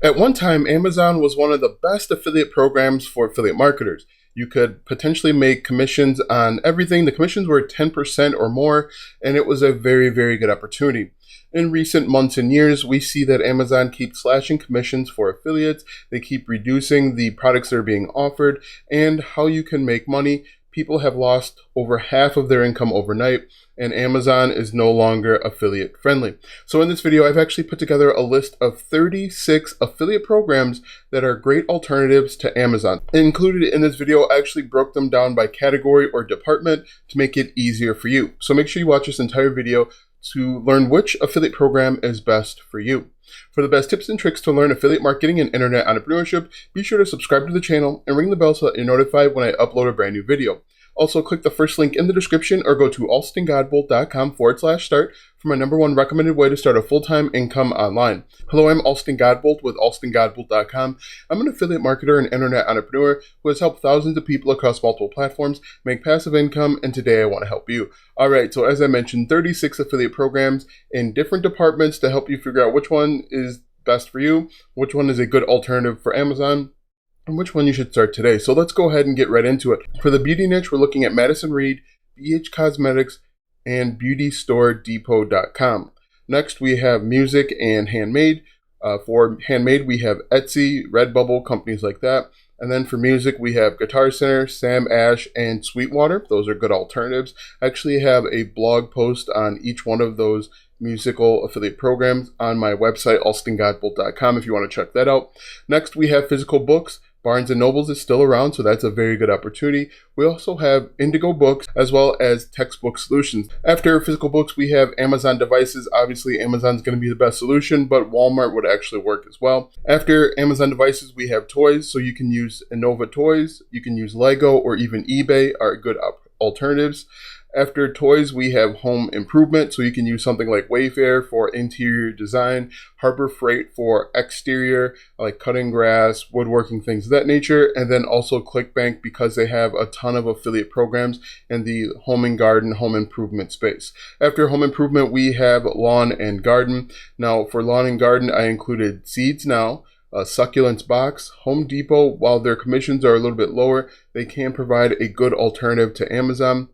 At one time, Amazon was one of the best affiliate programs for affiliate marketers. You could potentially make commissions on everything. The commissions were 10% or more, and it was a very, very good opportunity. In recent months and years, we see that Amazon keeps slashing commissions for affiliates. They keep reducing the products that are being offered and how you can make money. People have lost over half of their income overnight, and Amazon is no longer affiliate friendly. So in this video, I've actually put together a list of 36 affiliate programs that are great alternatives to Amazon. Included in this video, I actually broke them down by category or department to make it easier for you. So make sure you watch this entire video to learn which affiliate program is best for you. For the best tips and tricks to learn affiliate marketing and internet entrepreneurship, be sure to subscribe to the channel and ring the bell so that you're notified when I upload a brand new video. Also, click the first link in the description or go to alstongodbolt.com/start for my #1 recommended way to start a full-time income online. Hello, I'm Alston Godbolt with alstongodbolt.com. I'm an affiliate marketer and internet entrepreneur who has helped thousands of people across multiple platforms make passive income, and today I want to help you. All right, so as I mentioned, 36 affiliate programs in different departments to help you figure out which one is best for you, which one is a good alternative for Amazon, and which one you should start today. So let's go ahead and get right into it. For the beauty niche, we're looking at Madison Reed, BH Cosmetics, and BeautyStoreDepot.com. Next, we have music and handmade. For handmade, we have Etsy, Redbubble, companies like that. And then for music, we have Guitar Center, Sam Ash, and Sweetwater. Those are good alternatives. I actually have a blog post on each one of those musical affiliate programs on my website, alstongodbolt.com, if you want to check that out. Next, we have physical books. Barnes & Nobles is still around, so that's a very good opportunity. We also have Indigo Books as well as Textbook Solutions. After physical books, we have Amazon devices. Obviously, Amazon's going to be the best solution, but Walmart would actually work as well. After Amazon devices, we have toys, so you can use Innova Toys, you can use Lego, or even eBay are good alternatives. After toys, we have home improvement, so you can use something like Wayfair for interior design, Harbor Freight for exterior, like cutting grass, woodworking, things of that nature, and then also ClickBank because they have a ton of affiliate programs in the home and garden, home improvement space. After home improvement, we have lawn and garden. Now, for lawn and garden, I included Seeds Now, Succulents Box, Home Depot. While their commissions are a little bit lower, they can provide a good alternative to Amazon,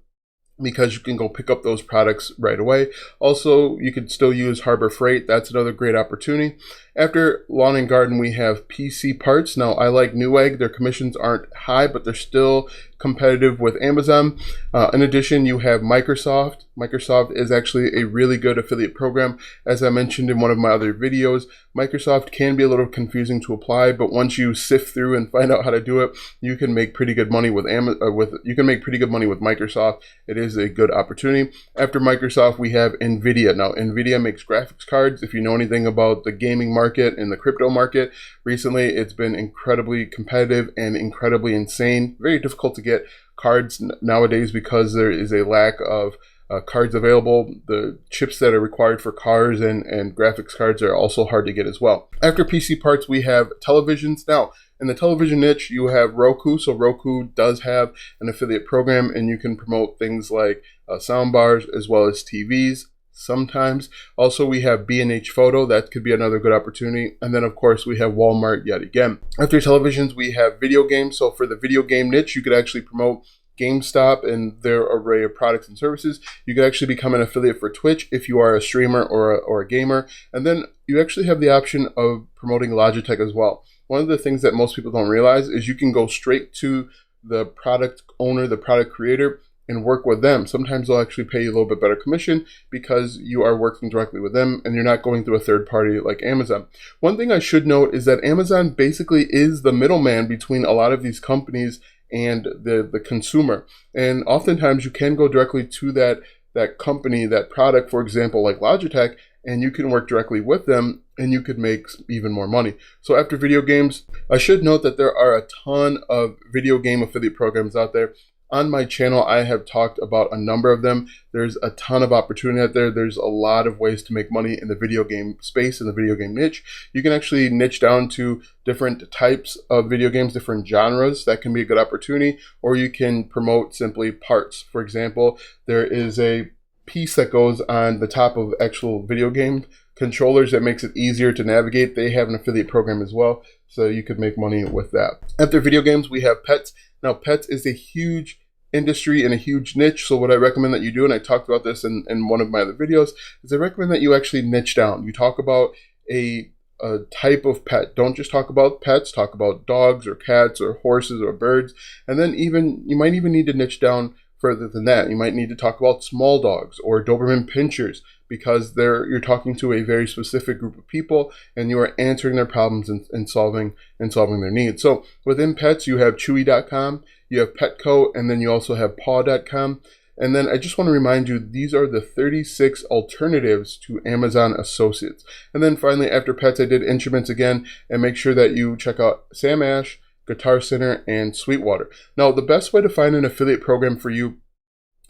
because you can go pick up those products right away. Also, you could still use Harbor Freight. That's another great opportunity. After lawn and garden, we have PC Parts. Now, I like Newegg. Their commissions aren't high, but they're still competitive with Amazon. In addition, you have Microsoft. Microsoft is actually a really good affiliate program. As I mentioned in one of my other videos, Microsoft can be a little confusing to apply, but once you sift through and find out how to do it, you can make pretty good money with Microsoft. It is a good opportunity. After Microsoft, we have Nvidia. Now, Nvidia makes graphics cards. If you know anything about the gaming market and the crypto market, recently it's been incredibly competitive and incredibly insane. Very difficult to get cards nowadays because there is a lack of cards available. The chips that are required for cars and graphics cards are also hard to get as well. After PC Parts, we have televisions. Now, in the television niche, you have Roku. So Roku does have an affiliate program, and you can promote things like sound bars as well as TVs sometimes. Also, we have B&H Photo. That could be another good opportunity. And then, of course, we have Walmart yet again. After televisions, we have video games. So for the video game niche, you could actually promote GameStop and their array of products and services. You could actually become an affiliate for Twitch if you are a streamer or a gamer. And then you actually have the option of promoting Logitech as well. One of the things that most people don't realize is you can go straight to the product owner, the product creator, and work with them. Sometimes they'll actually pay you a little bit better commission because you are working directly with them and you're not going through a third party like Amazon. One thing I should note is that Amazon basically is the middleman between a lot of these companies and the consumer. And oftentimes you can go directly to that company, that product, for example, like Logitech, and you can work directly with them and you could make even more money. So after video games, I should note that there are a ton of video game affiliate programs out there. On my channel, I have talked about a number of them. There's a ton of opportunity out there. There's a lot of ways to make money in the video game space, in the video game niche. You can actually niche down to different types of video games, different genres. That can be a good opportunity. Or you can promote simply parts. For example, there is a piece that goes on the top of actual video game controllers that makes it easier to navigate. They have an affiliate program as well, so you could make money with that. After video games, we have pets. Now, pets is a huge industry and a huge niche. So what I recommend that you do, and I talked about this in one of my other videos, is I recommend that you actually niche down. You talk about a type of pet. Don't just talk about pets, talk about dogs or cats or horses or birds. And then you might even need to niche down further than that. You might need to talk about small dogs or Doberman pinschers, because you're talking to a very specific group of people and you are answering their problems and solving their needs. So within pets, you have Chewy.com, you have Petco, and then you also have Paw.com. And then I just want to remind you, these are the 36 alternatives to Amazon Associates. And then finally, after pets, I did instruments again, and make sure that you check out Sam Ash, Guitar Center, and Sweetwater. Now, the best way to find an affiliate program for you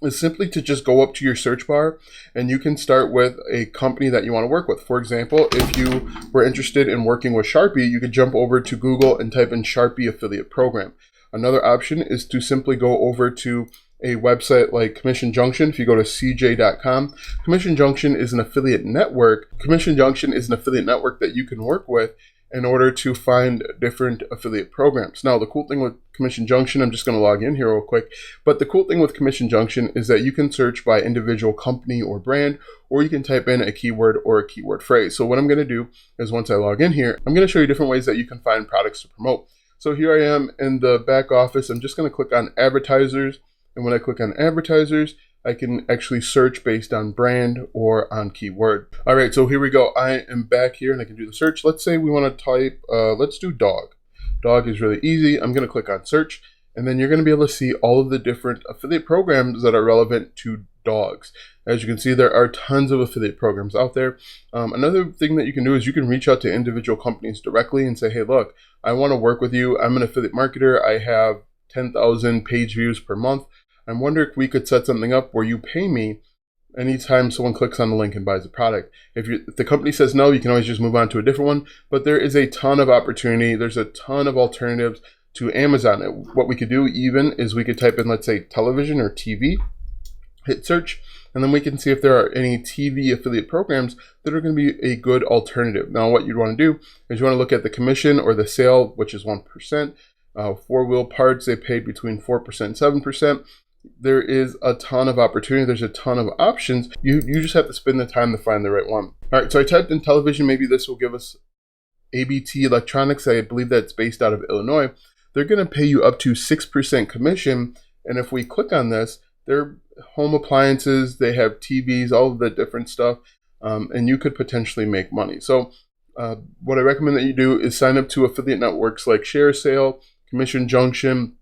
is simply to just go up to your search bar and you can start with a company that you want to work with. For example, if you were interested in working with Sharpie, you could jump over to Google and type in Sharpie affiliate program. Another option is to simply go over to a website like Commission Junction. If you go to cj.com, Commission Junction is an affiliate network. Commission Junction is an affiliate network that you can work with in order to find different affiliate programs. Now, the cool thing with Commission Junction, I'm just going to log in here real quick, but the cool thing with Commission Junction is that you can search by individual company or brand, or you can type in a keyword or a keyword phrase. So what I'm going to do is once I log in here, I'm going to show you different ways that you can find products to promote. So here I am in the back office. I'm just going to click on advertisers. And when I click on advertisers, I can actually search based on brand or on keyword. All right, so here we go. I am back here and I can do the search. Let's say we want to type, let's do dog. Dog is really easy. I'm going to click on search, and then you're going to be able to see all of the different affiliate programs that are relevant to dogs. As you can see, there are tons of affiliate programs out there. Another thing that you can do is you can reach out to individual companies directly and say, hey, look, I want to work with you. I'm an affiliate marketer. I have 10,000 page views per month. I'm wondering if we could set something up where you pay me anytime someone clicks on the link and buys a product. If the company says no, you can always just move on to a different one. But there is a ton of opportunity. There's a ton of alternatives to Amazon. What we could do even is we could type in, let's say, television or TV, hit search, and then we can see if there are any TV affiliate programs that are going to be a good alternative. Now, what you'd want to do is you want to look at the commission or the sale, which is 1%. Four-wheel parts, they pay between 4% and 7%. There is a ton of opportunity. There's a ton of options. You just have to spend the time to find the right one. All right, so I typed in television. Maybe this will give us ABT Electronics. I believe that's based out of Illinois. They're going to pay you up to 6% commission. And if we click on this, they're home appliances. They have TVs, all of the different stuff. And you could potentially make money. So what I recommend that you do is sign up to affiliate networks like ShareSale, Commission Junction,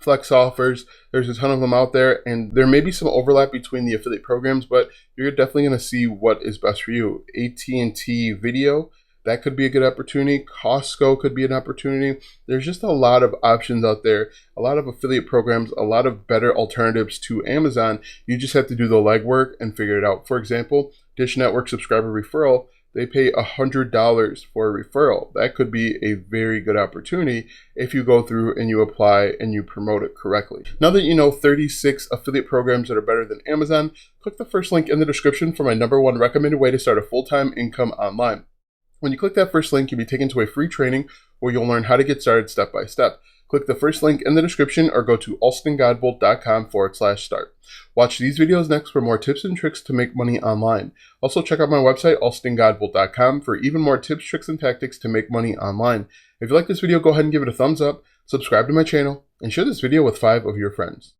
Flex Offers. There's a ton of them out there, and there may be some overlap between the affiliate programs, but you're definitely going to see what is best for you. AT&T Video, that could be a good opportunity. Costco could be an opportunity. There's just a lot of options out there, a lot of affiliate programs, a lot of better alternatives to Amazon. You just have to do the legwork and figure it out. For example, Dish Network subscriber referral, they pay $100 for a referral. That could be a very good opportunity if you go through and you apply and you promote it correctly. Now that you know 36 affiliate programs that are better than Amazon, click the first link in the description for my #1 recommended way to start a full-time income online. When you click that first link, you'll be taken to a free training where you'll learn how to get started step by step. Click the first link in the description or go to alstongodbolt.com/start. Watch these videos next for more tips and tricks to make money online. Also check out my website, alstongodbolt.com, for even more tips, tricks, and tactics to make money online. If you like this video, go ahead and give it a thumbs up, subscribe to my channel, and share this video with 5 of your friends.